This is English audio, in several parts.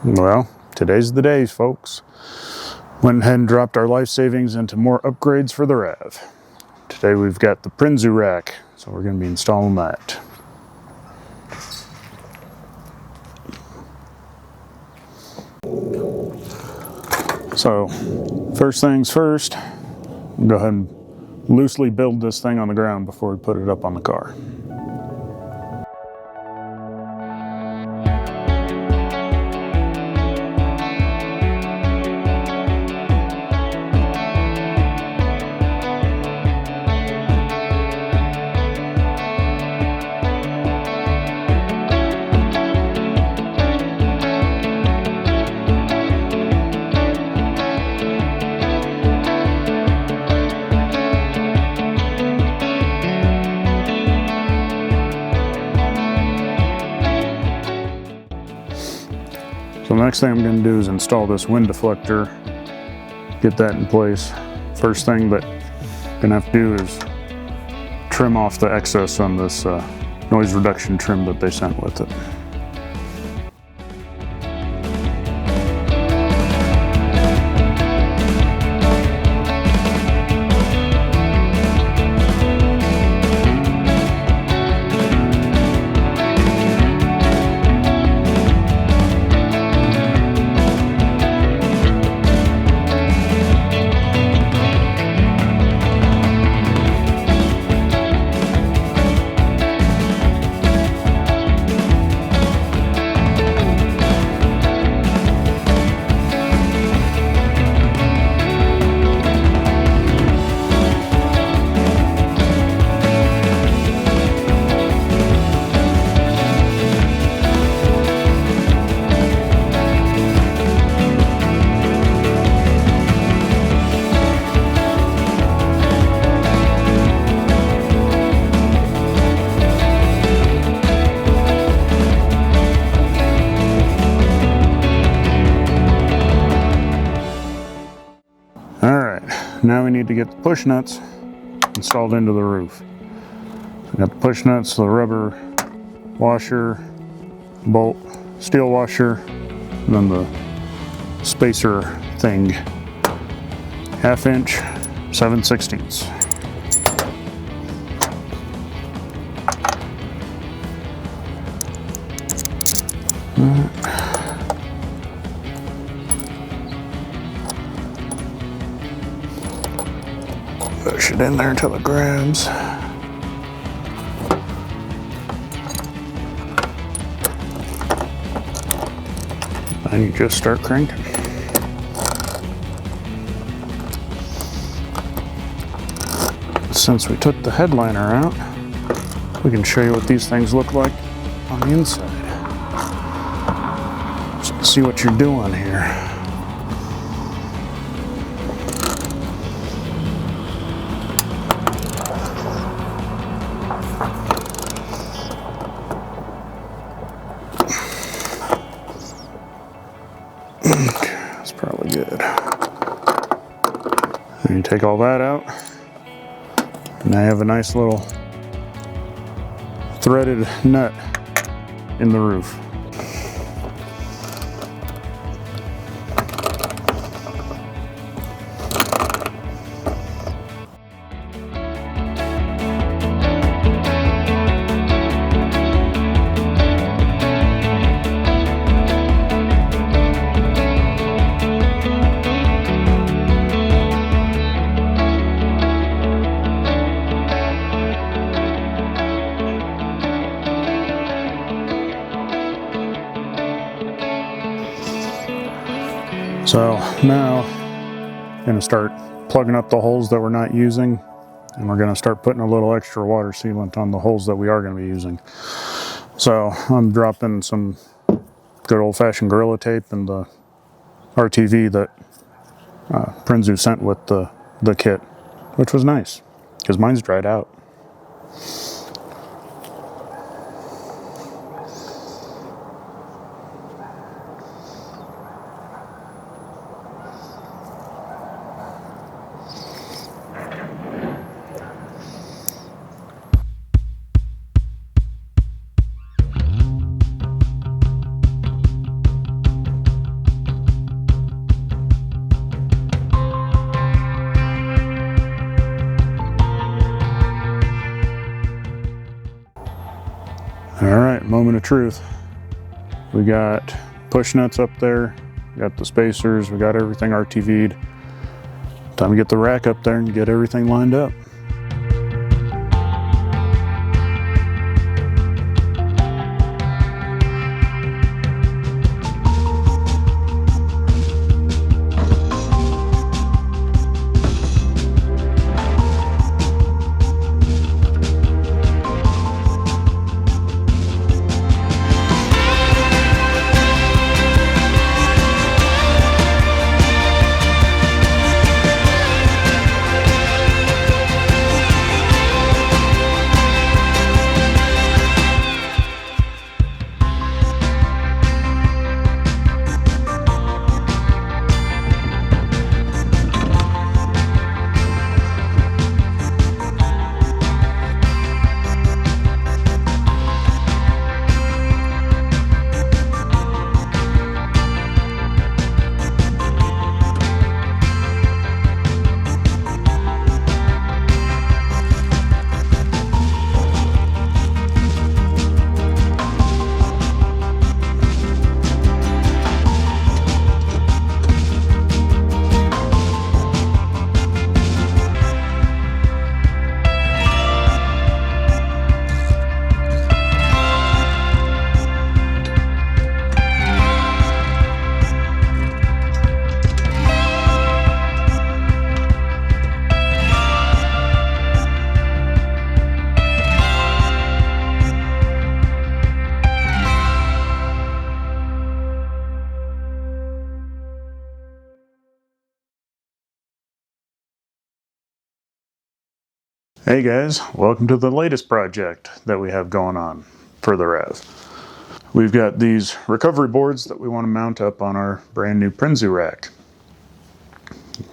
Well, today's the day, folks. Went ahead and dropped our life savings into more upgrades for the RAV. Today we've got the Prinsu rack, so we're going to be installing that. So, first things first, we'll go ahead and loosely build this thing on the ground before we put it up on the car. So the next thing I'm going to do is install this wind deflector, get that in place. First thing that I'm going to have to do is trim off the excess on this noise reduction trim that they sent with it. Now we need to get the push nuts installed into the roof. So we got the push nuts, the rubber washer, bolt, steel washer, and then the spacer thing. 1/2 inch, 7/16. Push it in there until it grabs. And you just start cranking. Since we took the headliner out, we can show you what these things look like on the inside. So see what you're doing here. That's probably good. And you take all that out, and I have a nice little threaded nut in the roof. So now I'm going to start plugging up the holes that we're not using, and we're going to start putting a little extra water sealant on the holes that we are going to be using. So I'm dropping some good old-fashioned Gorilla Tape and the RTV that Prinsu sent with the kit, which was nice because mine's dried out. All right, moment of truth. We got push nuts up there, we got the spacers, we got everything RTV'd. Time to get the rack up there and get everything lined up. Hey guys, welcome to the latest project that we have going on for the Rev. We've got these recovery boards that we want to mount up on our brand new Prinsu rack.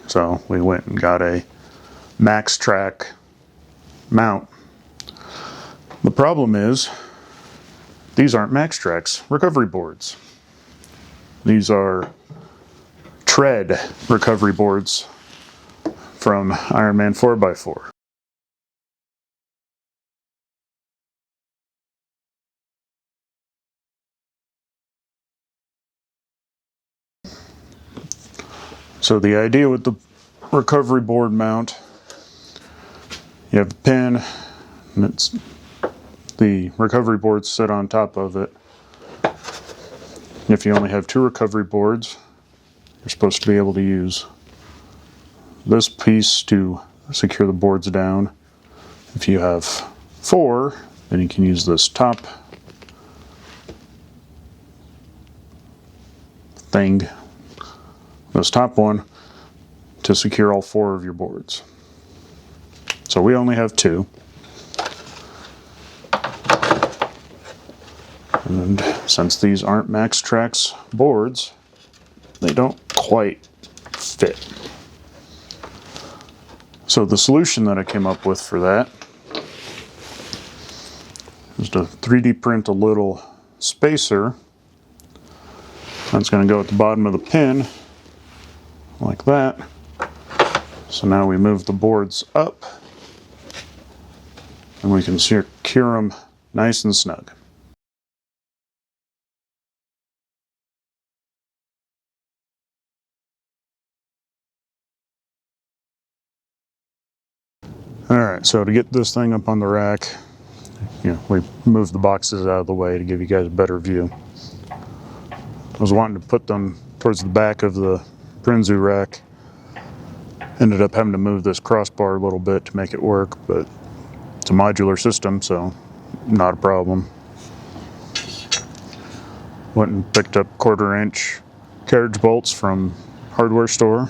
So we went and got a max track mount. The problem is, these aren't max tracks recovery boards. These are tread recovery boards from Ironman 4x4. So the idea with the recovery board mount, you have a pin, and it's the recovery boards sit on top of it. If you only have 2 recovery boards, you're supposed to be able to use this piece to secure the boards down. If you have 4, then you can use this top thing, this top one, to secure all 4 of your boards. So we only have 2. And since these aren't Max Trax boards, they don't quite fit. So the solution that I came up with for that is to 3D print a little spacer. That's going to go at the bottom of the pin, like that. So now we move the boards up, and we can secure them nice and snug. Alright, so to get this thing up on the rack, we moved the boxes out of the way to give you guys a better view. I was wanting to put them towards the back of the Prinsu rack. Ended up having to move this crossbar a little bit to make it work, but it's a modular system, so not a problem. Went and picked up 1/4-inch carriage bolts from hardware store.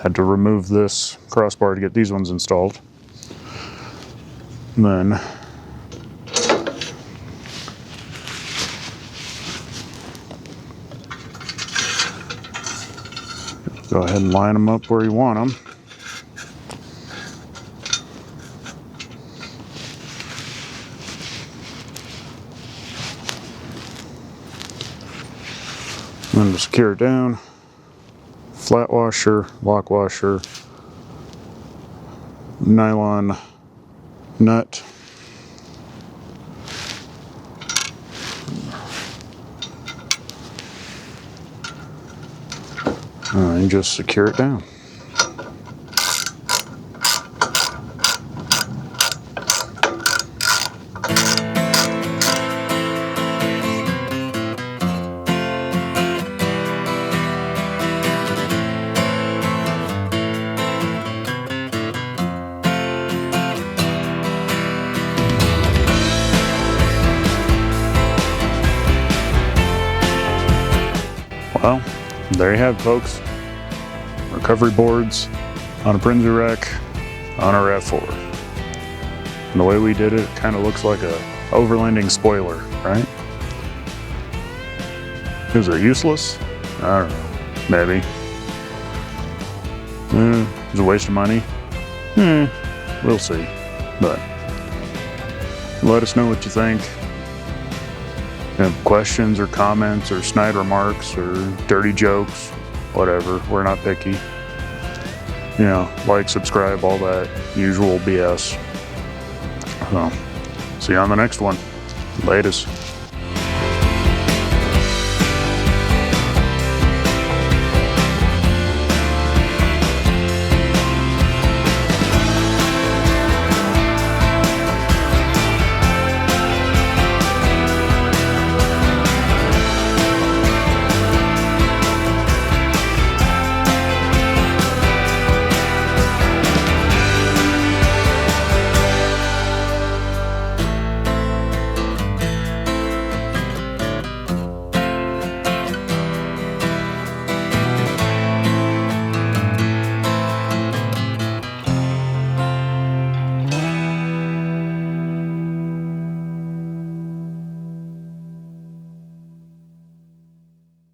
Had to remove this crossbar to get these ones installed. And then go ahead and line them up where you want them. And then to secure it down, flat washer, lock washer, nylon nut, and just secure it down. Well, there you have it, folks. Recovery boards on a Prinsu wreck on a RAV4. And the way we did it kind of looks like a Overlanding spoiler, right? Is it useless? I don't know. Maybe. Is it a waste of money? We'll see. But let us know what you think. Have questions or comments or snide remarks or dirty jokes, whatever. We're not picky. You know, like, subscribe, all that usual BS. So, see you on the next one. Latest.